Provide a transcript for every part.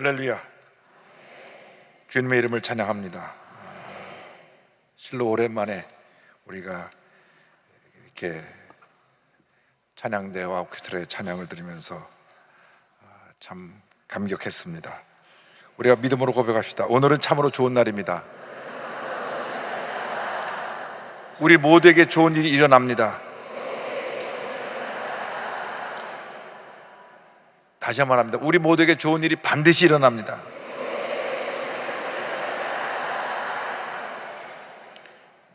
할렐루야. 주님의 이름을 찬양합니다. 실로 오랜만에 우리가 이렇게 찬양대와 오케스트라의 찬양을 들으면서 참 감격했습니다. 우리가 믿음으로 고백합시다. 오늘은 참으로 좋은 날입니다. 우리 모두에게 좋은 일이 일어납니다. 다시 한번 합니다. 우리 모두에게 좋은 일이 반드시 일어납니다.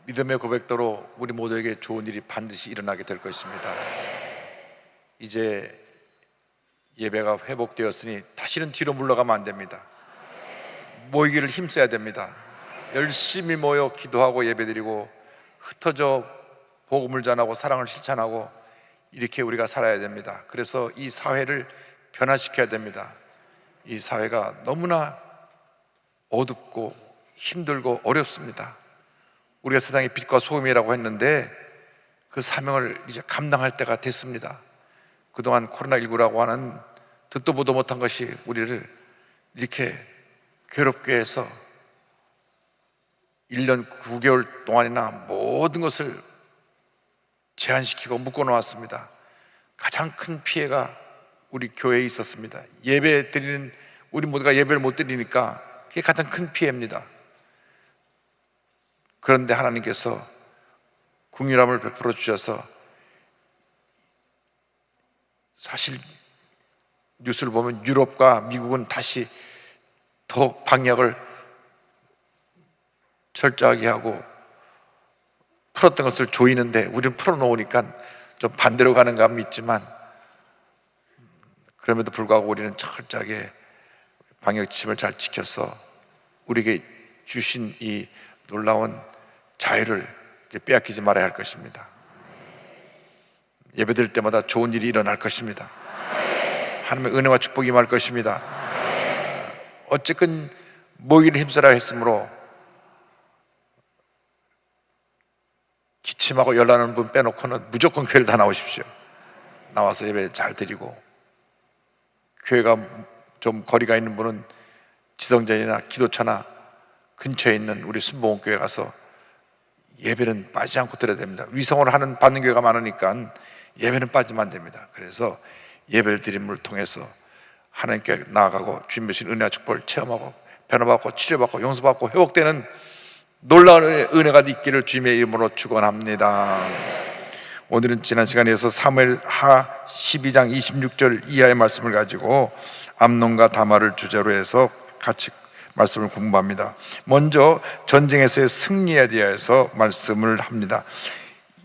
믿음의 고백대로 우리 모두에게 좋은 일이 반드시 일어나게 될 것입니다. 이제 예배가 회복되었으니 다시는 뒤로 물러가면 안 됩니다. 모이기를 힘써야 됩니다. 열심히 모여 기도하고 예배드리고 흩어져 복음을 전하고 사랑을 실천하고 이렇게 우리가 살아야 됩니다. 그래서 이 사회를 변화시켜야 됩니다. 이 사회가 너무나 어둡고 힘들고 어렵습니다. 우리가 세상의 빛과 소금이라고 했는데 그 사명을 이제 감당할 때가 됐습니다. 그동안 코로나19라고 하는 듣도 보도 못한 것이 우리를 이렇게 괴롭게 해서 1년 9개월 동안이나 모든 것을 제한시키고 묶어놓았습니다. 가장 큰 피해가 우리 교회에 있었습니다. 예배 드리는 우리 모두가 예배를 못 드리니까 그게 가장 큰 피해입니다. 그런데 하나님께서 긍휼함을 베풀어 주셔서 사실 뉴스를 보면 유럽과 미국은 다시 더 방역을 철저하게 하고 풀었던 것을 조이는데 우리는 풀어놓으니까 좀 반대로 가는 감이 있지만 그럼에도 불구하고 우리는 철저하게 방역 지침을 잘 지켜서 우리에게 주신 이 놀라운 자유를 이제 빼앗기지 말아야 할 것입니다. 예배드릴 때마다 좋은 일이 일어날 것입니다. 하나님의 은혜와 축복이 임할 것입니다. 어쨌든 모이기를 힘쓰라 했으므로 기침하고 열나는 분 빼놓고는 무조건 교회를 다 나오십시오. 나와서 예배 잘 드리고 교회가 좀 거리가 있는 분은 지성전이나 기도처나 근처에 있는 우리 순복음교회 가서 예배는 빠지지 않고 드려야 됩니다. 위성을 하는 받는 교회가 많으니까 예배는 빠지면 안 됩니다. 그래서 예배를 드림을 통해서 하나님께 나아가고 주님 주신 은혜와 축복을 체험하고 변화받고 치료받고 용서받고 회복되는 놀라운 은혜가 있기를 주님의 이름으로 축원합니다. 오늘은 지난 시간에 이어서 사무엘하 12장 26절 이하의 말씀을 가지고 암논과 다말을 주제로 해서 같이 말씀을 공부합니다. 먼저 전쟁에서의 승리에 대해서 말씀을 합니다.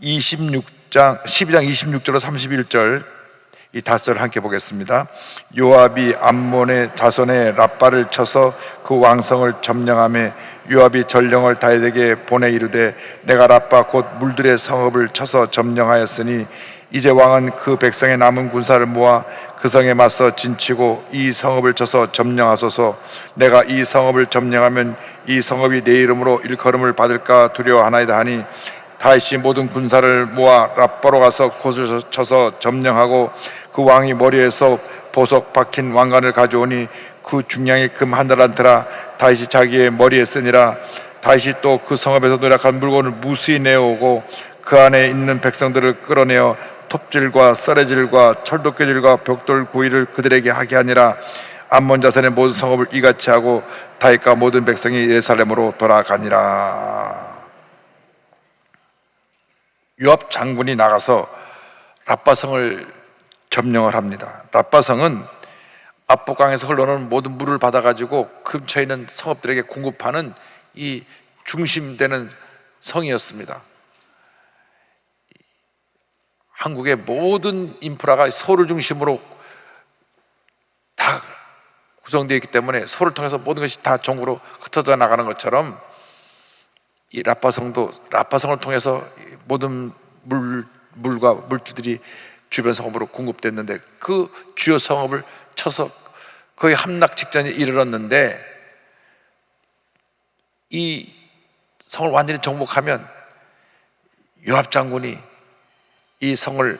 12장 26절로 31절 이 5절을 함께 보겠습니다. 요압이 암몬의 자손의 랍바를 쳐서 그 왕성을 점령하며 요압이 전령을 다윗에게 보내 이르되 내가 랍바 곧 물들의 성읍을 쳐서 점령하였으니 이제 왕은 그 백성의 남은 군사를 모아 그 성에 맞서 진치고 이 성읍을 쳐서 점령하소서. 내가 이 성읍을 점령하면 이 성읍이 내 이름으로 일컬음을 받을까 두려워하나이다 하니 다윗이 모든 군사를 모아 랍바로 가서 곳을 쳐서 점령하고 그 왕이 머리에서 보석 박힌 왕관을 가져오니 그 중량이 금 한 달란트라 다윗이 자기의 머리에 쓰니라. 다윗이 또 그 성읍에서 노력한 물건을 무수히 내어오고 그 안에 있는 백성들을 끌어내어 톱질과 썰레질과 철도깨질과 벽돌 구이를 그들에게 하게 하니라. 암몬 자손의 모든 성읍을 이같이 하고 다윗과 모든 백성이 예루살렘으로 돌아가니라. 요압 장군이 나가서 랍바성을 점령을 합니다. 랍바성은 압록강에서 흘러오는 모든 물을 받아가지고 근처에 있는 성읍들에게 공급하는 이 중심되는 성이었습니다. 한국의 모든 인프라가 서울을 중심으로 다 구성되어 있기 때문에 서울을 통해서 모든 것이 다 전국으로 흩어져 나가는 것처럼 이 랍바성을 통해서 모든 물과 물질들이 주변 성읍으로 공급됐는데 그 주요 성읍을 쳐서 거의 함락 직전에 이르렀는데 이 성을 완전히 정복하면 요압 장군이 이 성을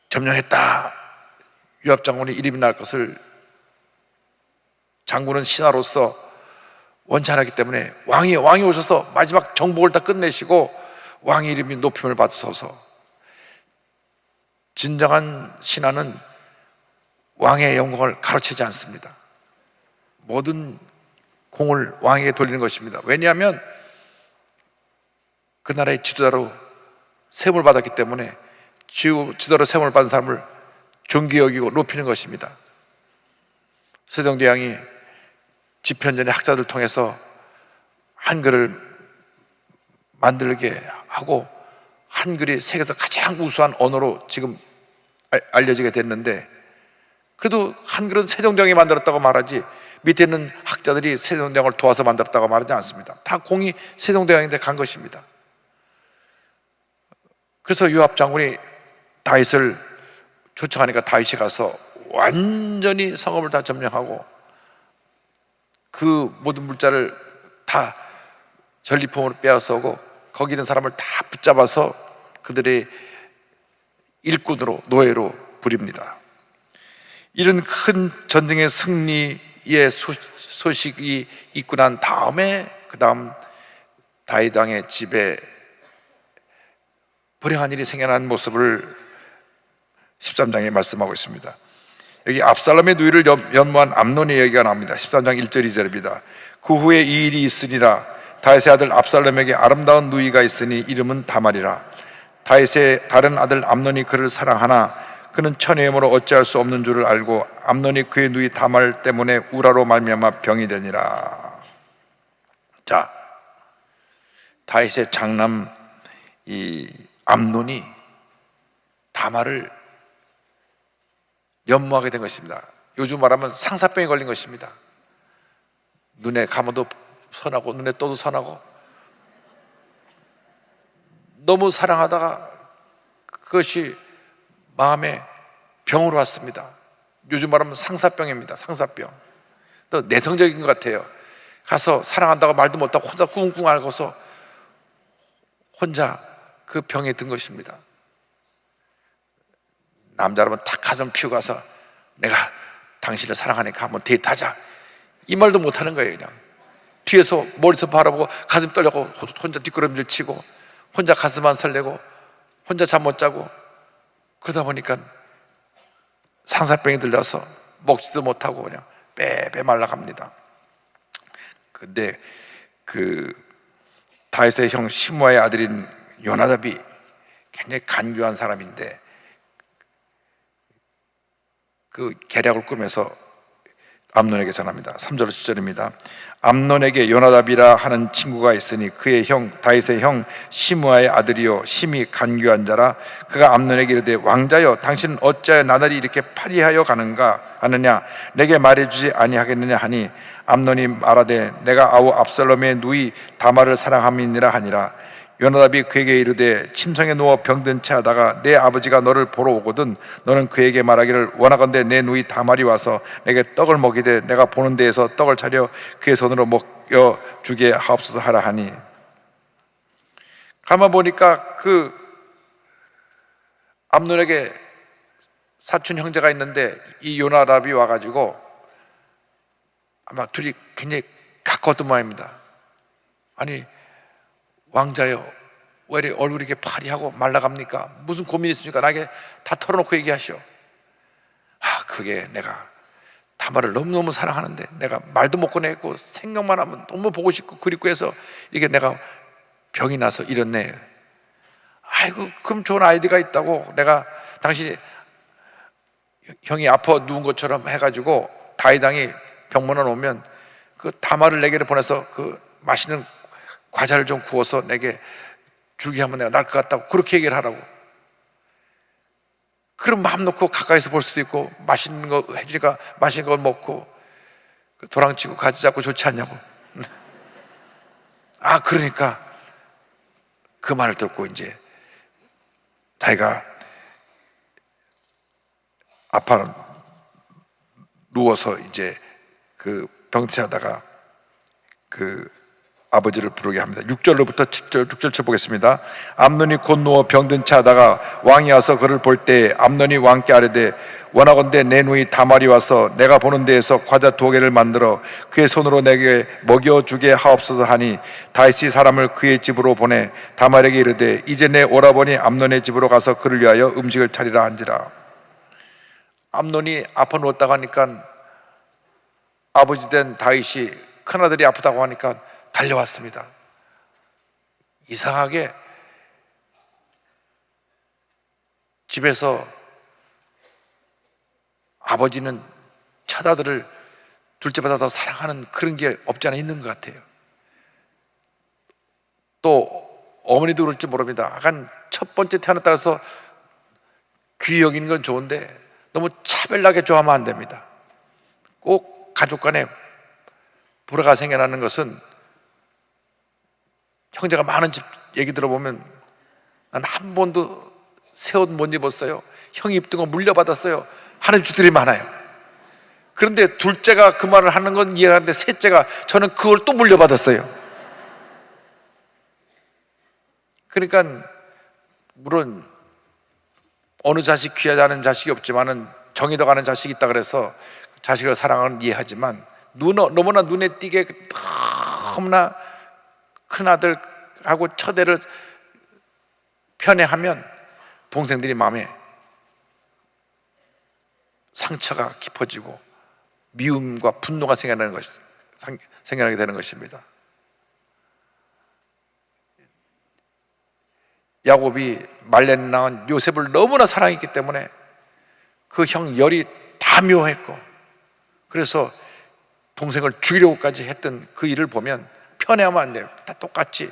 점령했다, 요압 장군이 이름이 날 것을 장군은 신하로서 원찬하기 때문에 왕이 오셔서 마지막 정복을 다 끝내시고 왕의 이름이 높임을 받으소서. 진정한 신하는 왕의 영광을 가로채지 않습니다. 모든 공을 왕에게 돌리는 것입니다. 왜냐하면 그 나라의 지도자로 세움을 받았기 때문에 지도자로 세움을 받은 사람을 존귀 여기고 높이는 것입니다. 세종대왕이 집현전의 학자들 통해서 한글을 만들게 하고 한글이 세계에서 가장 우수한 언어로 지금 알려지게 됐는데, 그래도 한글은 세종대왕이 만들었다고 말하지 밑에 있는 학자들이 세종대왕을 도와서 만들었다고 말하지 않습니다. 다 공이 세종대왕인데 간 것입니다. 그래서 요압 장군이 다윗을 초청하니까 다윗이 가서 완전히 성읍을 다 점령하고 그 모든 물자를 다 전리품으로 빼앗아오고 거기 있는 사람을 다 붙잡아서 그들의 일꾼으로, 노예로 부립니다. 이런 큰 전쟁의 승리의 소식이 있고 난 다음에 그 다음 다윗 왕의 집에 불행한 일이 생겨난 모습을 13장에 말씀하고 있습니다. 여기 압살롬의 누이를 연모한 암논의 얘기가 나옵니다. 13장 1절 2절입니다. 그 후에 이 일이 있으니라. 다윗의 아들 압살롬에게 아름다운 누이가 있으니 이름은 다말이라. 다윗의 다른 아들 암논이 그를 사랑하나 그는 처녀이므로 어찌할 수 없는 줄을 알고 암논이 그의 누이 다말 때문에 우라로 말미암아 병이 되니라. 자, 다윗의 장남 이 암논이 다말을 연모하게 된 것입니다. 요즘 말하면 상사병에 걸린 것입니다. 눈에 감아도 선하고 눈에 떠도 선하고 너무 사랑하다가 그것이 마음에 병으로 왔습니다. 요즘 말하면 상사병입니다. 상사병. 또 내성적인 것 같아요. 가서 사랑한다고 말도 못하고 혼자 꿍꿍 앓고서 혼자 그 병에 든 것입니다. 남자라면 탁 가슴 피우고 가서 내가 당신을 사랑하니까 한번 데이트하자, 이 말도 못하는 거예요. 그냥 뒤에서 머리서 바라보고 가슴 떨려고 혼자 뒷걸음질 치고 혼자 가슴만 설레고 혼자 잠 못 자고 그러다 보니까 상사병이 들려서 먹지도 못하고 그냥 빼빼 말라갑니다. 근데 그 다윗의 형 시므아의 아들인 요나답이 굉장히 간교한 사람인데 그 계략을 꾸며서 암논에게 전합니다. 3절 7절입니다. 암논에게 요나답이라 하는 친구가 있으니 그의 형 다윗의 형 시므아의 아들이요 심히 간교한 자라. 그가 암논에게 이르되 왕자여 당신은 어찌하여 나날이 이렇게 파리하여 가는가 하느냐 내게 말해주지 아니하겠느냐 하니 암논이 말하되 내가 아우 압살롬의 누이 다말을 사랑함이니라 하니라. 요나답이 그에게 이르되 침상에 누워 병든 채 하다가 내 아버지가 너를 보러 오거든 너는 그에게 말하기를 원하건대 내 누이 다말이 와서 내게 떡을 먹이되 내가 보는 데에서 떡을 차려 그의 손으로 먹여주게 하옵소서 하라 하니. 가만 보니까 그 암논에게 사촌 형제가 있는데 이 요나답이 와가지고 아마 둘이 굉장히 가까웠던 모양입니다. 아니 왕자여 왜 이렇게 얼굴이 이렇게 파리하고 말라갑니까? 무슨 고민이 있습니까? 나에게 다 털어놓고 얘기하시오. 그게 내가 다말을 너무너무 사랑하는데 내가 말도 못 꺼내고 생각만 하면 너무 보고 싶고 그립고 해서 이게 내가 병이 나서 이렇네. 아이고 그럼 좋은 아이디가 있다고 내가 당신이 형이 아파 누운 것처럼 해가지고 다윗 왕이 병문안 오면 그 다말을 내게로 보내서 그 맛있는 과자를 좀 구워서 내게 주게 하면 내가 날 것 같다고 그렇게 얘기를 하라고. 그럼 마음 놓고 가까이서 볼 수도 있고 맛있는 거 해주니까 맛있는 거 먹고 도랑치고 가지 잡고 좋지 않냐고. 그러니까 그 말을 듣고 이제 자기가 아파 누워서 이제 그 병치하다가 그 아버지를 부르게 합니다. 6절로부터 7절, 6절 보겠습니다. 암논이 곧 누워 병든 채 하다가 왕이 와서 그를 볼 때 암논이 왕께 아뢰되 원하건대 내 누이 다말이 와서 내가 보는 데에서 과자 2개를 만들어 그의 손으로 내게 먹여주게 하옵소서 하니 다윗이 사람을 그의 집으로 보내 다말에게 이르되 이제 내 오라버니 암논의 집으로 가서 그를 위하여 음식을 차리라 한지라. 암논이 아파 누웠다고 하니까 아버지 된 다윗이 큰아들이 아프다고 하니까 달려왔습니다. 이상하게 집에서 아버지는 첫아들을 둘째보다 더 사랑하는 그런 게 없지 않아 있는 것 같아요. 또 어머니도 그럴지 모릅니다. 약간 첫 번째 태어났다 해서 귀히 여기는 건 좋은데 너무 차별나게 좋아하면 안 됩니다. 꼭 가족 간에 불화가 생겨나는 것은, 형제가 많은 집 얘기 들어보면 난 한 번도 새 옷 못 입었어요, 형이 입던 거 물려받았어요 하는 집들이 많아요. 그런데 둘째가 그 말을 하는 건 이해하는데 셋째가 저는 그걸 또 물려받았어요. 그러니까 물론 어느 자식 귀하지 않은 자식이 없지만은 정이 더 가는 자식이 있다 그래서 자식을 사랑하는 이해하지만 너무나 눈에 띄게 너무나 큰아들하고 첫애를 편애하면 동생들이 마음에 상처가 깊어지고 미움과 분노가 생겨나게 되는 것입니다. 야곱이 말레에 낳은 요셉을 너무나 사랑했기 때문에 그 형 열이 다 묘했고, 그래서 동생을 죽이려고까지 했던 그 일을 보면 편애하면 안 돼요. 다 똑같이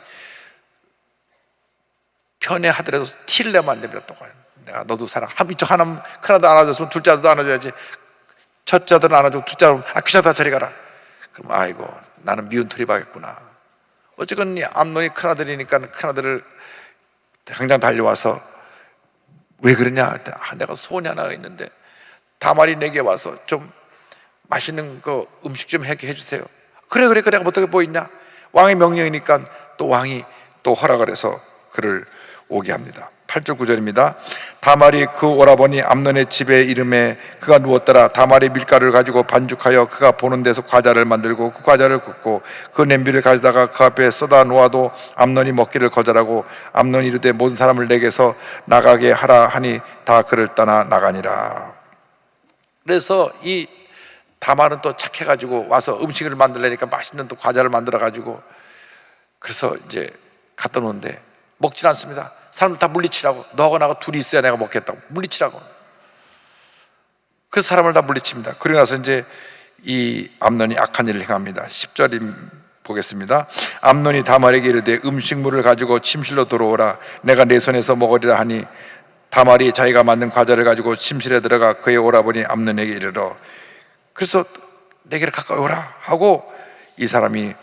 편애하더라도 티를 내면 안 됩니다. 똑같이 내가 너도 사랑, 이쪽 하나 큰아들 안아줬으면 둘째 아들도 안아줘야지. 첫째 아들은 안아주고 둘째 아들은 귀찮다 저리 가라. 그럼 아이고 나는 미운 털이 박겠구나. 어쨌건 암논이 큰아들이니까 큰아들을 당장 달려와서 왜 그러냐? 내가 소원이 하나가 있는데 다말이 내게 와서 좀 맛있는 거 음식 좀 해주세요. 그래 어떻게 뭐 있냐? 왕의 명령이니까 또 왕이 또 허락을 해서 그를 오게 합니다. 8절 9절입니다. 다말이 그 오라버니 암논의 집에 이름에 그가 누웠더라. 다말이 밀가루를 가지고 반죽하여 그가 보는 데서 과자를 만들고 그 과자를 굽고 그 냄비를 가져다가 그 앞에 쏟아 놓아도 암논이 먹기를 거절하고 암논이 이르되 모든 사람을 내게서 나가게 하라 하니 다 그를 떠나 나가니라. 그래서 이 다말은 또 착해가지고 와서 음식을 만들려니까 맛있는 또 과자를 만들어가지고 그래서 이제 갖다 놓는데 먹질 않습니다. 사람들 다 물리치라고, 너하고 나하고 둘이 있어야 내가 먹겠다고 물리치라고. 그래서 사람을 다 물리칩니다. 그러고 나서 이제 이 암논이 악한 일을 행합니다. 10절 보겠습니다. 암논이 다말에게 이르되 음식물을 가지고 침실로 들어오라. 내가 내 손에서 먹으리라 하니 다말이 자기가 만든 과자를 가지고 침실에 들어가 그의 오라버니 암논에게 이르러. 그래서 내게로 가까이 오라 하고 이 사람이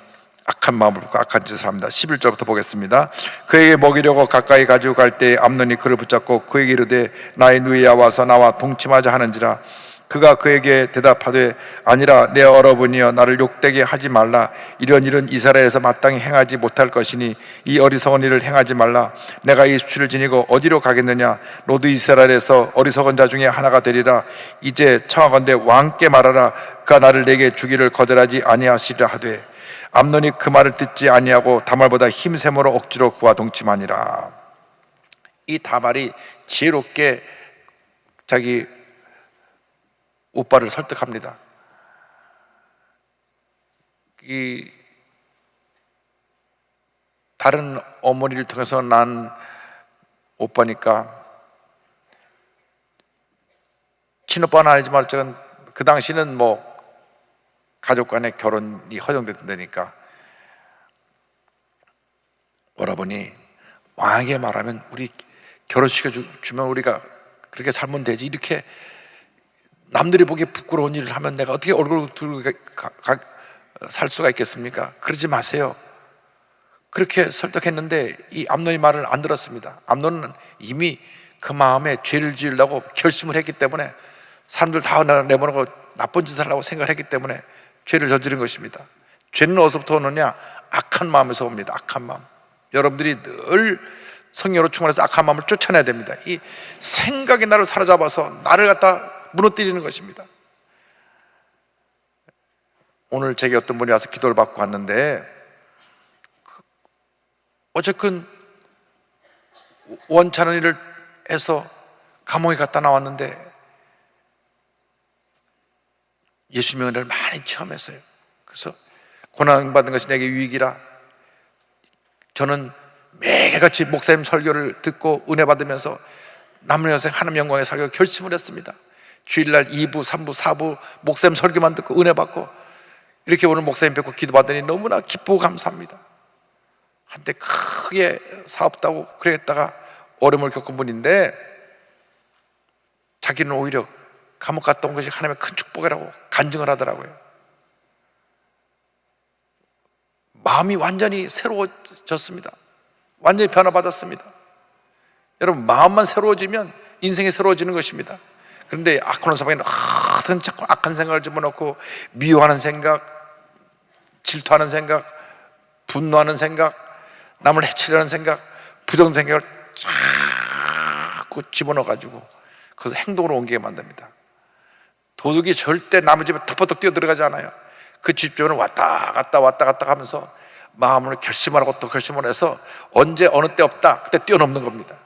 악한 마음을 품고 악한 짓을 합니다. 11절부터 보겠습니다. 그에게 먹이려고 가까이 가지고 갈 때 암논이 그를 붙잡고 그에게 이르되 나의 누이야 와서 나와 동침하자 하는지라. 그가 그에게 대답하되 아니라 내 어러분이여 나를 욕되게 하지 말라. 이런 일은 이스라엘에서 마땅히 행하지 못할 것이니 이 어리석은 일을 행하지 말라. 내가 이 수치를 지니고 어디로 가겠느냐? 너도 이스라엘에서 어리석은 자 중에 하나가 되리라. 이제 청하건대 왕께 말하라. 그가 나를 내게 주기를 거절하지 아니하시리라 하되 암논이 그 말을 듣지 아니하고 다말보다 힘샘으로 억지로 그와 동침하니라. 이 다말이 지혜롭게 자기 오빠를 설득합니다. 이 다른 어머니를 통해서 난 오빠니까 친오빠는 아니지만 어쨌든 그 당시는 뭐 가족 간의 결혼이 허용됐다니까 오라버니 왕에게 말하면 우리 결혼시켜 주면 우리가 그렇게 살면 되지, 이렇게 남들이 보기에 부끄러운 일을 하면 내가 어떻게 얼굴 들고 살 수가 있겠습니까? 그러지 마세요. 그렇게 설득했는데 이 암논이 말을 안 들었습니다. 암논은 이미 그 마음에 죄를 지으려고 결심을 했기 때문에, 사람들 다 내보내고 나쁜 짓을 하려고 생각을 했기 때문에 죄를 저지른 것입니다. 죄는 어디서부터 오느냐? 악한 마음에서 옵니다. 악한 마음. 여러분들이 늘 성령으로 충만해서 악한 마음을 쫓아내야 됩니다. 이 생각이 나를 사로잡아서 나를 갖다 무너뜨리는 것입니다. 오늘 제게 어떤 분이 와서 기도를 받고 왔는데, 어쨌건 원찮은 일을 해서 감옥에 갔다 나왔는데 예수님의 은혜를 많이 체험했어요. 그래서 고난받는 것이 내게 유익이라, 저는 매일같이 목사님 설교를 듣고 은혜 받으면서 남은 여생 하나님 영광의 설교 결심을 했습니다. 주일날 2부, 3부, 4부 목사님 설교만 듣고 은혜 받고, 이렇게 오늘 목사님 뵙고 기도받으니 너무나 기쁘고 감사합니다. 한때 크게 사업다고 그랬다가 어려움을 겪은 분인데, 자기는 오히려 감옥 갔다 온 것이 하나님의 큰 축복이라고 간증을 하더라고요. 마음이 완전히 새로워졌습니다. 완전히 변화받았습니다. 여러분, 마음만 새로워지면 인생이 새로워지는 것입니다. 그런데 악한 사방에 자꾸 악한 생각을 집어넣고, 미워하는 생각, 질투하는 생각, 분노하는 생각, 남을 해치려는 생각, 부정 생각을 자꾸 집어넣어가지고 그것을 행동으로 옮기게 만듭니다. 도둑이 절대 남의 집에 덮어덕 뛰어 들어가지 않아요. 그 집 주변을 왔다 갔다 하면서 마음으로 결심을 하고 또 결심을 해서 언제 어느 때 없다 그때 뛰어넘는 겁니다.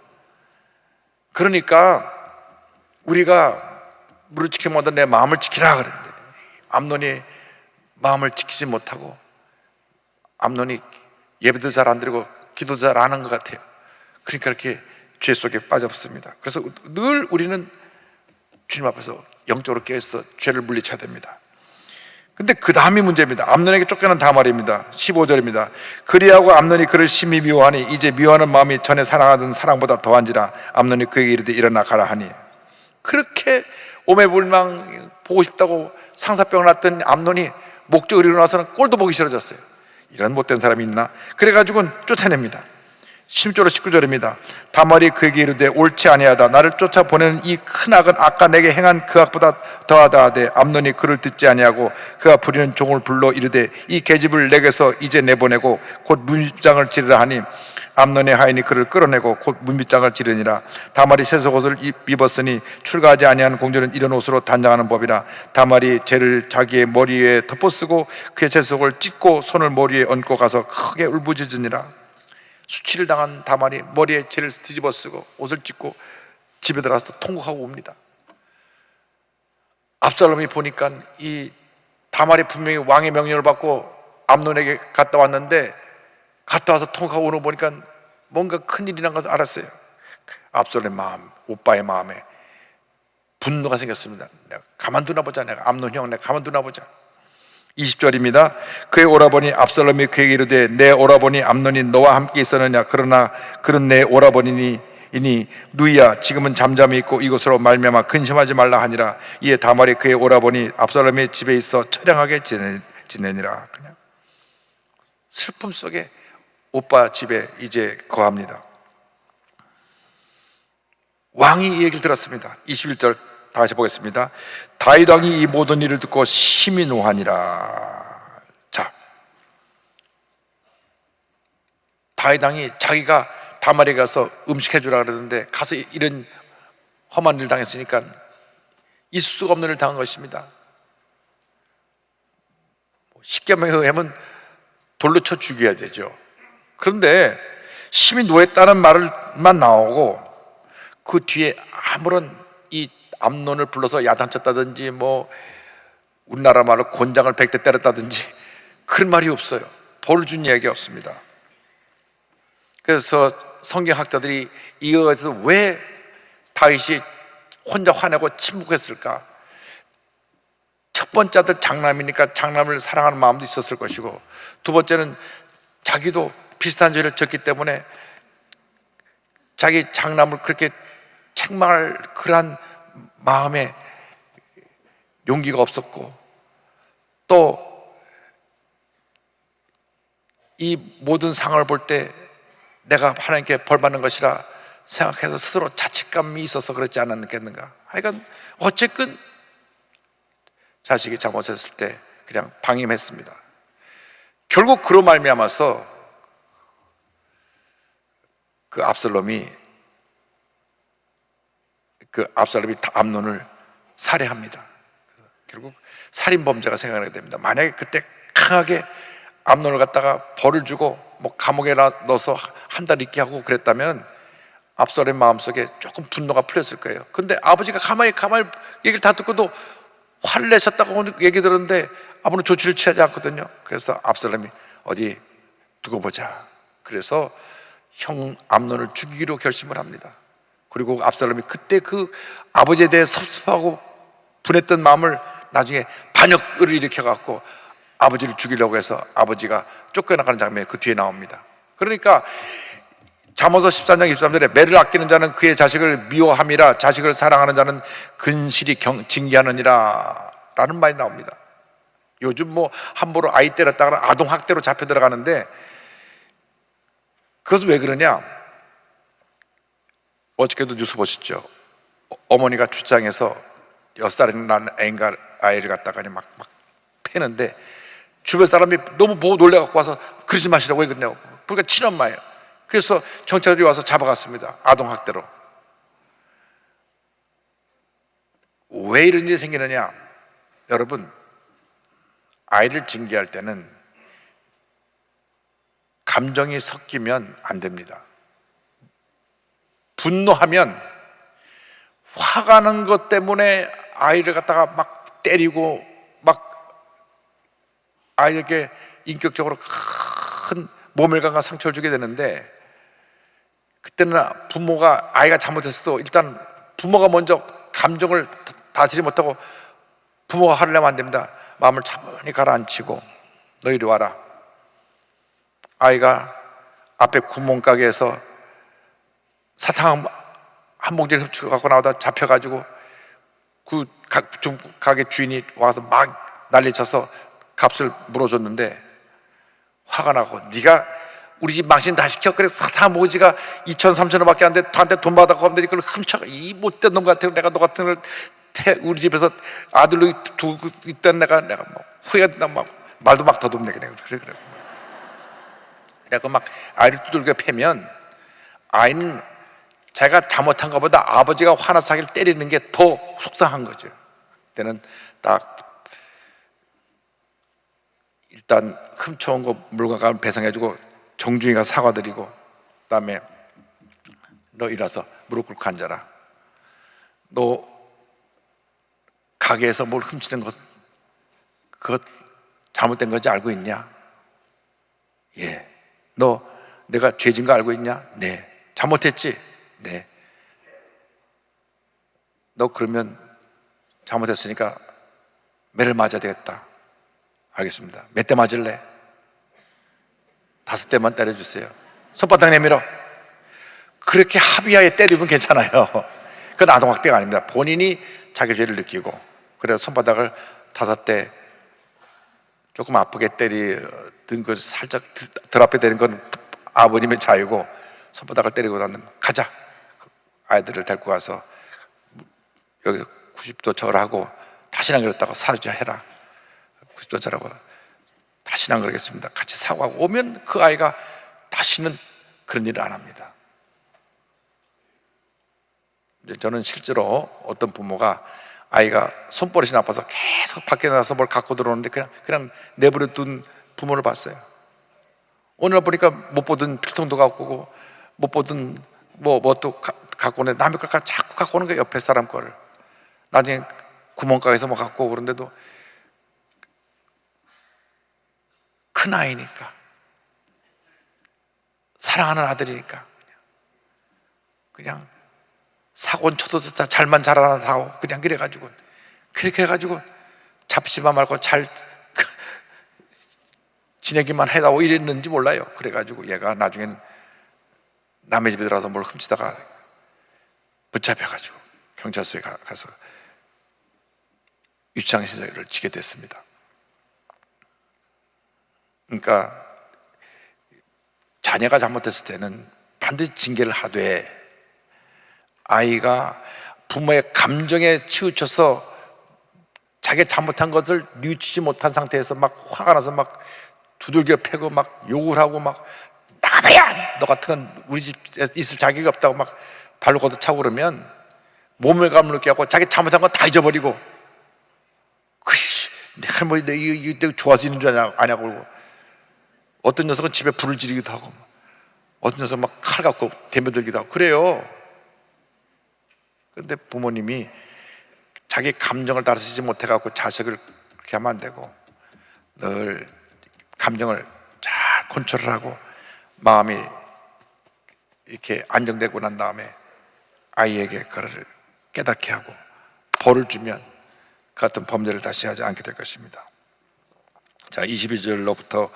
그러니까 우리가 무릇 지키면 얻은 내 마음을 지키라 그랬는데, 암논이 마음을 지키지 못하고, 암논이 예배도 잘 안 드리고 기도도 잘 안 한 것 같아요. 그러니까 이렇게 죄 속에 빠졌습니다. 그래서 늘 우리는 주님 앞에서 영적으로 깨어서 죄를 물리쳐야 됩니다. 근데 그 다음이 문제입니다. 암논에게 쫓겨난 다말입니다. 15절입니다. 그리하고 암논이 그를 심히 미워하니 이제 미워하는 마음이 전에 사랑하던 사랑보다 더한지라 암논이 그에게 이르되 일어나 가라 하니, 그렇게 오매불망 보고 싶다고 상사병을 났던 암논이 목적을 이루나서는 꼴도 보기 싫어졌어요. 이런 못된 사람이 있나? 그래가지고는 쫓아냅니다. 16절 19절입니다. 다말이 그에게 이르되 옳지 아니하다. 나를 쫓아보내는 이 큰 악은 아까 내게 행한 그 악보다 더하다 하되, 암논이 그를 듣지 아니하고 그가 부리는 종을 불러 이르되 이 계집을 내게서 이제 내보내고 곧 문빗장을 지르라 하니, 암논의 하인이 그를 끌어내고 곧 문빗장을 지르니라. 다말이 세속 옷을 입었으니 출가하지 아니한 공주는 이런 옷으로 단장하는 법이라. 다말이 재를 자기의 머리 위에 덮어쓰고 그의 세속을 찢고 손을 머리 위에 얹고 가서 크게 울부짖으니라. 수치를 당한 다말이 머리에 재를 뒤집어 쓰고 옷을 찢고 집에 들어가서 통곡하고 옵니다. 압살롬이 보니까 이 다말이 분명히 왕의 명령을 받고 암논에게 갔다 왔는데, 갔다 와서 통곡하고 오는 거 보니까 뭔가 큰일이 난 것을 알았어요. 압살롬의 마음, 오빠의 마음에 분노가 생겼습니다. 내가 가만두나 보자. 내가 암논 형, 내가 가만두나 보자. 20절입니다. 그의 오라버니 압살롬이 그에게 이르되 내 오라버니 암논이 너와 함께 있었느냐? 그러나 그는 내 오라버니니 누이야, 지금은 잠잠히 있고 이것으로 말미암아 근심하지 말라 하니라. 이에 다말이 그의 오라버니 압살롬의 집에 있어 처량하게 지내니라. 그냥 슬픔 속에 오빠 집에 이제 거합니다. 왕이 이 얘기를 들었습니다. 21절 다시 보겠습니다. 다윗 왕이 이 모든 일을 듣고 심히 노하니라. 자, 다윗 왕이 자기가 다말에 가서 음식 해주라 그러는데 가서 이런 험한 일 당했으니까 있을 수가 없는 일을 당한 것입니다. 십계명에 의하면 돌로 쳐 죽여야 되죠. 그런데 심히 노했다는 말만 나오고 그 뒤에 아무런 이 암논을 불러서 야단쳤다든지 뭐 우리나라 말로 곤장을 100대 때렸다든지 그런 말이 없어요. 벌을 준 이야기 없습니다. 그래서 성경학자들이 이것에서 왜 다윗이 혼자 화내고 침묵했을까? 첫 번째 아들 장남이니까 장남을 사랑하는 마음도 있었을 것이고, 두 번째는 자기도 비슷한 죄를 졌기 때문에 자기 장남을 그렇게 책망할 그러한 마음에 용기가 없었고, 또 이 모든 상황을 볼 때 내가 하나님께 벌받는 것이라 생각해서 스스로 자책감이 있어서 그렇지 않았겠는가. 하여간 어쨌든 자식이 잘못했을 때 그냥 방임했습니다. 결국 그로 말미암아서 그 압살롬이 암논을 살해합니다. 결국 살인범죄가 생각나게 됩니다. 만약에 그때 강하게 암논을 갖다가 벌을 주고 뭐 감옥에 넣어서 한 달 있게 하고 그랬다면 압살롬의 마음속에 조금 분노가 풀렸을 거예요. 그런데 아버지가 가만히 얘기를 다 듣고도 화를 내셨다고 얘기 들었는데 아버는 조치를 취하지 않거든요. 그래서 압살롬이 어디 두고 보자. 그래서 형 암논을 죽이기로 결심을 합니다. 그리고 압살롬이 그때 그 아버지에 대해 섭섭하고 분했던 마음을 나중에 반역을 일으켜 갖고 아버지를 죽이려고 해서 아버지가 쫓겨나가는 장면이 그 뒤에 나옵니다. 그러니까 잠언서 14장 23절에 매를 아끼는 자는 그의 자식을 미워함이라 자식을 사랑하는 자는 근실이 징계하느니라 라는 말이 나옵니다. 요즘 뭐 함부로 아이 때렸다가 아동학대로 잡혀 들어가는데 그것은 왜 그러냐? 어저께도 뉴스 보셨죠? 어머니가 출장에서 6살이 난 애인가 아이를 갖다가 막 패는데 주변 사람이 너무 보고 놀래갖고 와서 그러지 마시라고 왜 그러냐고. 그러니까 친엄마예요. 그래서 경찰들이 와서 잡아갔습니다. 아동학대로. 왜 이런 일이 생기느냐? 여러분, 아이를 징계할 때는 감정이 섞이면 안 됩니다. 분노하면 화가 난 것 때문에 아이를 갖다가 막 때리고 막 아이에게 인격적으로 큰 모멸감과 상처를 주게 되는데, 그때는 부모가 아이가 잘못했어도 일단 부모가 먼저 감정을 다스리지 못하고 부모가 화를 내면 안 됩니다. 마음을 차분히 가라앉히고 너 이리 와라. 아이가 앞에 구멍가게에서 사탕 한 봉지를 훔쳐 갖고 나오다 잡혀가지고 그 가게 주인이 와서 막 난리쳐서 값을 물어줬는데 화가 나고, 네가 우리 집 망신 다 시켜. 그래서 사탕 한 봉지가 2,000, 3,000원 밖에 안 돼. 너한테 돈 받아고 하면 그걸 훔쳐. 이 못된 놈 같아. 내가 너 같은 걸 우리 집에서 아들로 두고 있던 내가 막 후회가 막 말도 막 더듬네. 그래. 그래갖고 막 아이를 두들겨 패면 아이는 자기가 잘못한 것보다 아버지가 화나서 자기를 때리는 게 더 속상한 거죠. 그때는 딱 일단 훔쳐온 거 물건을 배상해주고 정중히가 사과드리고, 그다음에 너 일어서 무릎 꿇고 앉아라. 너 가게에서 뭘 훔치는 것 그것 잘못된 건지 알고 있냐? 예. 너 내가 죄진 거 알고 있냐? 네. 잘못했지? 네. 너 그러면 잘못했으니까 매를 맞아야 되겠다. 알겠습니다. 몇 대 맞을래? 5대만 때려주세요. 손바닥 내밀어. 그렇게 합의하에 때리면 괜찮아요. 그건 아동학대가 아닙니다. 본인이 자기 죄를 느끼고 그래서 손바닥을 5대 조금 아프게 때리든 그 살짝 덜 아프게 때리는 건 아버님의 자유고, 손바닥을 때리고 나면 가자. 아이들을 데리고 가서 여기서 90도 절하고 다시는 안 그랬다고 사죄해라. 90도 절하고 다시는 안 그러겠습니다. 같이 사과하고 오면 그 아이가 다시는 그런 일을 안 합니다. 저는 실제로 어떤 부모가 아이가 손버릇이 나빠서 계속 밖에 나가서 뭘 갖고 들어오는데 그냥 내버려 둔 부모를 봤어요. 어느 날 보니까 못 보던 필통도 갖고 오고 못 보던 뭐 또 갖고 오는데 남의 걸 자꾸 갖고 오는 거예요. 옆에 사람 거를. 나중에 구멍가게에서 뭐 갖고 오고 그런데도 큰 아이니까, 사랑하는 아들이니까 그냥 사고는 쳐도 잘만 자라나 다오. 그냥 그래가지고 그렇게 해가지고 잡지만 말고 잘 지내기만 해다오 이랬는지 몰라요. 그래가지고 얘가 나중에는 남의 집에 들어가서 뭘 훔치다가 붙잡혀가지고 경찰서에 가서 유치장시설을 지게 됐습니다. 그러니까 자녀가 잘못했을 때는 반드시 징계를 하되, 아이가 부모의 감정에 치우쳐서 자기가 잘못한 것을 뉘우치지 못한 상태에서 막 화가 나서 막 두들겨 패고 막 욕을 하고 막 나가야 너 같은 건 우리 집에 있을 자격이 없다고 막 발로 걷어차고 그러면 몸을 느끼고 자기 잘못한 건 다 잊어버리고 내가 뭐 이거 좋아서 있는 줄 아냐고 그러고 어떤 녀석은 집에 불을 지르기도 하고 어떤 녀석은 막 칼 갖고 덤벼들기도 하고 그래요. 그런데 부모님이 자기 감정을 다스리지 못해갖고 자식을 그렇게 하면 안 되고 늘 감정을 잘 컨트롤을 하고 마음이 이렇게 안정되고 난 다음에 아이에게 그를 깨닫게 하고 벌을 주면 그 같은 범죄를 다시 하지 않게 될 것입니다. 자, 22절로부터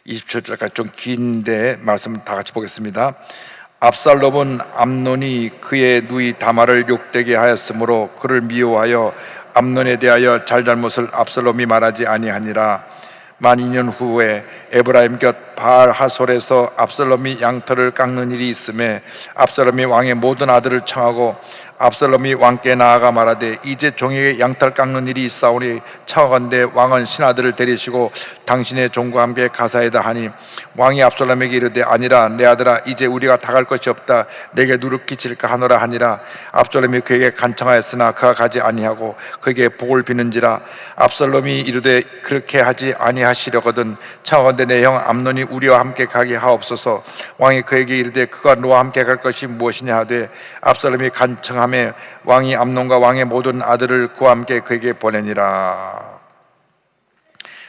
27절까지 좀 긴데 말씀 다 같이 보겠습니다. 압살롬은 암논이 그의 누이 다말을 욕되게 하였으므로 그를 미워하여 암논에 대하여 잘잘못을 압살롬이 말하지 아니하니라. 만 2년 후에 에브라임 곁 바알 하솔에서 압살롬이 양털을 깎는 일이 있음에 압살롬이 왕의 모든 아들을 청하고 압살롬이 왕께 나아가 말하되 이제 종에게 양털 깎는 일이 있사오니 청하건대 왕은 신하들을 데리시고 당신의 종과 함께 가사이다 하니 왕이 압살롬에게 이르되 아니라 내 아들아 이제 우리가 다 갈 것이 없다 내게 누를 끼칠까 하노라 하니라. 압살롬이 그에게 간청하였으나 그가 가지 아니하고 그에게 복을 비는지라. 압살롬이 이르되 그렇게 하지 아니하시려거든 청하건대 내 형 암논이 우리와 함께 가게 하옵소서. 왕이 그에게 이르되 그가 너와 함께 갈 것이 무엇이냐 하되 압살롬이 간청하며 왕이 암논과 왕의 모든 아들을 그와 함께 그에게 보내니라.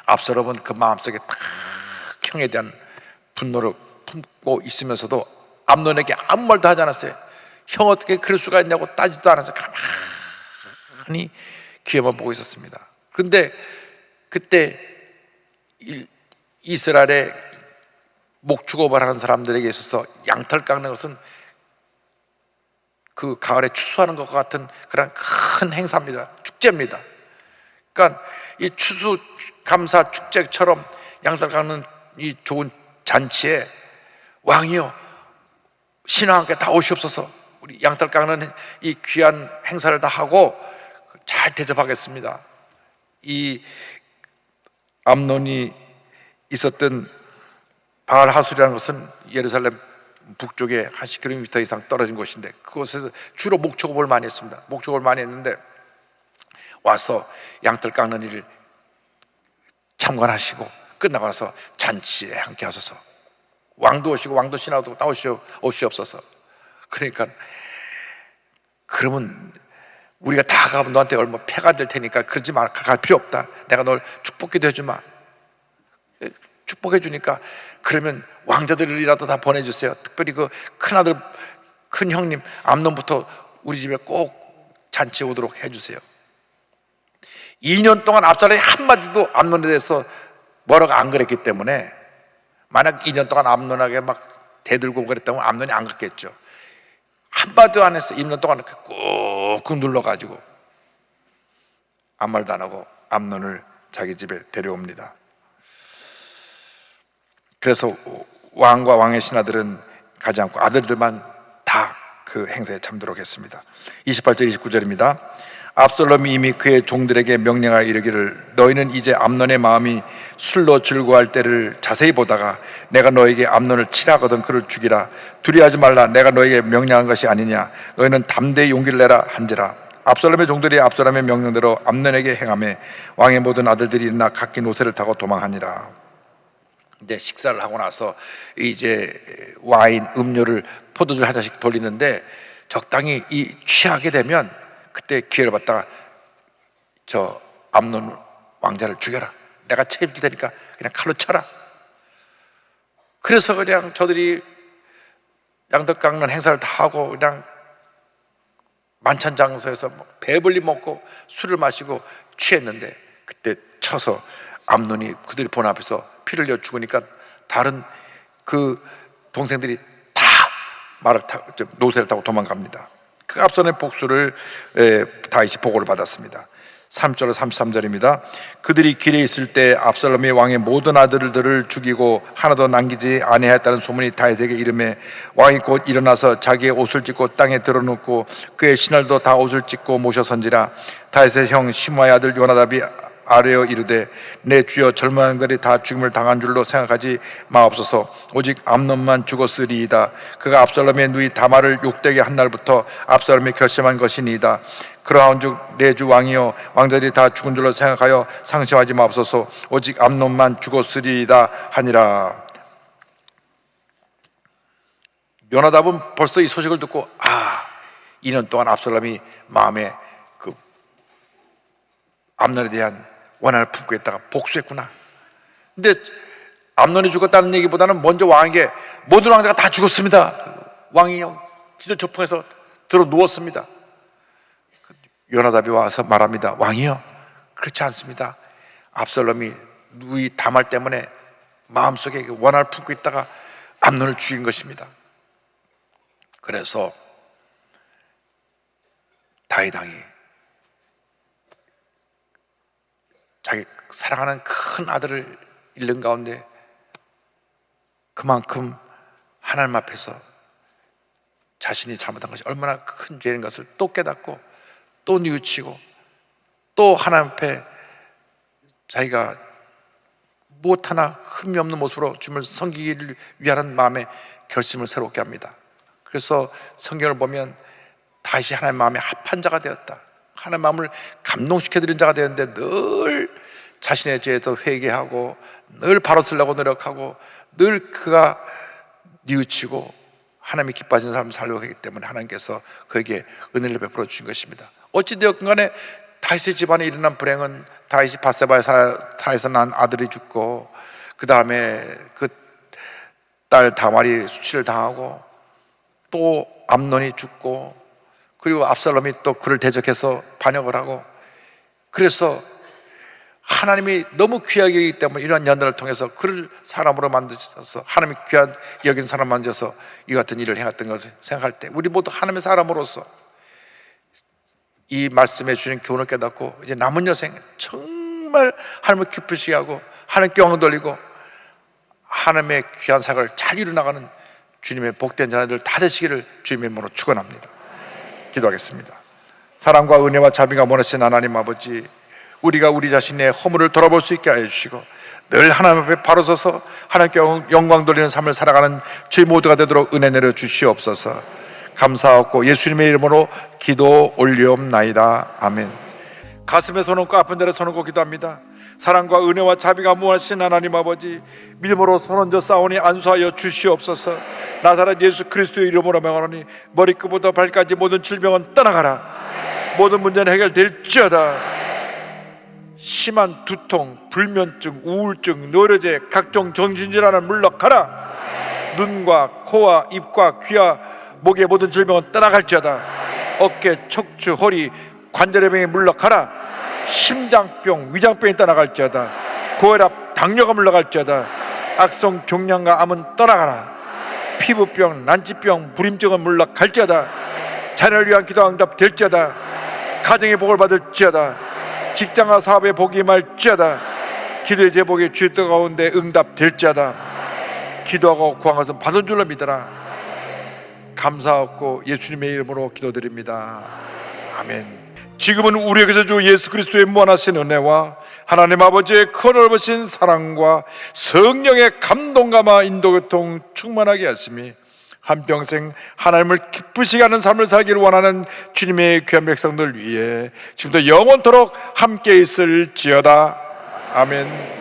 압살롬은 그 마음속에 딱 형에 대한 분노를 품고 있으면서도 암논에게 아무 말도 하지 않았어요. 형 어떻게 그럴 수가 있냐고 따지도 않아서 가만히 귀에만 보고 있었습니다. 그런데 그때 이스라엘의 목축업을 하는 사람들에게 있어서 양털 깎는 것은 그 가을에 추수하는 것과 같은 그런 큰 행사입니다. 축제입니다. 그러니까 이 추수감사 축제처럼 양털 깎는 이 좋은 잔치에 왕이요 신하와 함께 다 오시옵소서. 우리 양털 깎는 이 귀한 행사를 다 하고 잘 대접하겠습니다. 이 암논이 있었던 바알 하술이라는 것은 예루살렘 북쪽에 한 10km 이상 떨어진 곳인데 그곳에서 주로 목축업을 많이 했습니다. 목축업을 많이 했는데 와서 양털 깎는 일을 참관하시고 끝나고 나서 잔치에 함께 하소서. 왕도 오시고 왕도 신하도 다 오시옵소서. 그러니까 그러면 우리가 다 가면 너한테 얼마 폐가 될 테니까 그러지 말 갈 필요 없다. 내가 널 축복기도 해주마. 축복해 주니까 그러면 왕자들이라도 다 보내주세요. 특별히 그 큰아들 큰 형님 암논부터 우리 집에 꼭 잔치에 오도록 해주세요. 2년 동안 압살롬이 한마디도 암논에 대해서 뭐라고 안 그랬기 때문에 만약 2년 동안 암논에게 막 대들고 그랬다면 암논이 안 갔겠죠. 한마디도 안 했어. 2년 동안 이렇게 꾹꾹 눌러가지고 아무 말도 안 하고 암논을 자기 집에 데려옵니다. 그래서 왕과 왕의 신하들은 가지 않고 아들들만 다 그 행사에 참도록 했습니다. 28절 29절입니다. 압살롬이 이미 그의 종들에게 명령하여 이르기를 너희는 이제 암논의 마음이 술로 즐거워할 때를 자세히 보다가 내가 너에게 암논을 치라거든 그를 죽이라. 두려워하지 말라. 내가 너에게 명령한 것이 아니냐. 너희는 담대히 용기를 내라 한지라. 압살롬의 종들이 압살롬의 명령대로 암논에게 행하며 왕의 모든 아들들이 일어나 각기 노새를 타고 도망하니라. 이제 식사를 하고 나서 이제 와인, 음료를 포도주를 한 잔씩 돌리는데 적당히 이 취하게 되면 그때 기회를 받다가 저 암논 왕자를 죽여라. 내가 책임질 테니까 그냥 칼로 쳐라. 그래서 그냥 저들이 양털 깎는 행사를 다 하고 그냥 만찬 장소에서 배불리 먹고 술을 마시고 취했는데 그때 쳐서 암논이 그들이 보는 앞에서 피를 흘려 죽으니까 다른 그 동생들이 다 말을 타고 노새를 타고 도망갑니다. 그 앞선의 복수를 다윗이 보고를 받았습니다. 3절 33절입니다. 그들이 길에 있을 때 압살롬이 왕의 모든 아들들을 죽이고 하나도 남기지 아니하였다는 소문이 다윗에게 이르매 왕이 곧 일어나서 자기의 옷을 찢고 땅에 드러눕고 그의 신하들도 다 옷을 찢고 모셔선지라. 다윗의 형 시므아의 아들 요나답이 아뢰어 이르되 내 주여 젊은 양들이 다 죽임을 당한 줄로 생각하지 마옵소서. 오직 암논만 죽었으리이다. 그가 압살롬의 누이 다말을 욕되게 한 날부터 압살롬이 결심한 것이니이다. 그러한즉 내 주 왕이여 왕자들이 다 죽은 줄로 생각하여 상심하지 마옵소서. 오직 암논만 죽었으리이다 하니라. 요나답은 벌써 이 소식을 듣고 2년 동안 압살롬이 마음에 그 암논에 대한 원한을 품고 있다가 복수했구나. 근데 암논이 죽었다는 얘기보다는 먼저 왕에게 모든 왕자가 다 죽었습니다. 왕이 기도 조풍에서 들어 누웠습니다. 요나답이 와서 말합니다. 왕이요, 그렇지 않습니다. 압살롬이 누이 다말 때문에 마음속에 원한을 품고 있다가 암논을 죽인 것입니다. 그래서 다윗 왕이 자기 사랑하는 큰 아들을 잃는 가운데 그만큼 하나님 앞에서 자신이 잘못한 것이 얼마나 큰 죄인 것을 또 깨닫고 또 뉘우치고 또 하나님 앞에 자기가 무엇 하나 흠이 없는 모습으로 주님을 섬기기를 위한 마음의 결심을 새롭게 합니다. 그래서 성경을 보면 다시 하나님 마음에 합한 자가 되었다, 하나님 마음을 감동시켜드린 자가 되었는데 늘 자신의 죄에 더 회개하고 늘 바로 쓰려고 노력하고 늘 그가 뉘우치고 하나님이 기뻐하시는 삶을 살려고 하기 때문에 하나님께서 그에게 은혜를 베풀어 주신 것입니다. 어찌되었건 간에 다윗의 집안에 일어난 불행은 다윗이 밧세바의 사에서 난 아들이 죽고 그 다음에 그 딸 다말이 수치를 당하고 또 암논이 죽고 그리고 압살롬이 또 그를 대적해서 반역을 하고, 그래서 하나님이 너무 귀하게 여기기 때문에 이러한 연단을 통해서 그를 사람으로 만드셔서 하나님이 귀한 여긴 사람 만져서 이 같은 일을 행했던 것을 생각할 때 우리 모두 하나님의 사람으로서 이 말씀에 주신 교훈을 깨닫고 이제 남은 여생 정말 하나님을 기쁘시게 하고 하나님께 영광 돌리고 하나님의 귀한 사역을 잘 이루어나가는 주님의 복된 자녀들 다 되시기를 주님의 이름으로 축원합니다. 기도하겠습니다. 사랑과 은혜와 자비가 원하신 하나님 아버지, 우리가 우리 자신의 허물을 돌아볼 수 있게 하여 주시고 늘 하나님 앞에 바로 서서 하나님께 영광 돌리는 삶을 살아가는 저희 모두가 되도록 은혜 내려 주시옵소서. 감사하고 예수님의 이름으로 기도 올리옵나이다. 아멘. 가슴에 손 얹고 아픈 데를 손 얹고 기도합니다. 사랑과 은혜와 자비가 무하신 하나님 아버지, 믿음으로 손 얹어 싸우니 안수하여 주시옵소서. 나사렛 예수 그리스도의 이름으로 명하노니 머리끝부터 발까지 모든 질병은 떠나가라. 모든 문제는 해결될지어다. 심한 두통, 불면증, 우울증, 노려제, 각종 정신질환은 물러가라. 눈과 코와 입과 귀와 목의 모든 질병은 떠나갈지어다. 어깨, 척추, 허리, 관절의 병이 물러가라. 심장병, 위장병이 떠나갈지어다. 고혈압, 당뇨가 물러갈지어다. 악성 종양과 암은 떠나가라. 피부병, 난치병, 불임증은 물러갈지어다. 자녀를 위한 기도 응답될지어다. 가정의 복을 받을지어다. 직장과 사업의 복이 임할지어다. 기도의 제복이 주의 뜻 가운데 응답될지어다. 기도하고 구한 것은 받은 줄로 믿어라. 감사하고 예수님의 이름으로 기도드립니다. 아멘. 지금은 우리에게서 주 예수 그리스도의 무한하신 은혜와 하나님 아버지의 큰 넓으신 사랑과 성령의 감동감화 인도교통 충만하게 하심이 한평생 하나님을 기쁘시게 하는 삶을 살기를 원하는 주님의 귀한 백성들 위해 지금도 영원토록 함께 있을지어다. 아멘.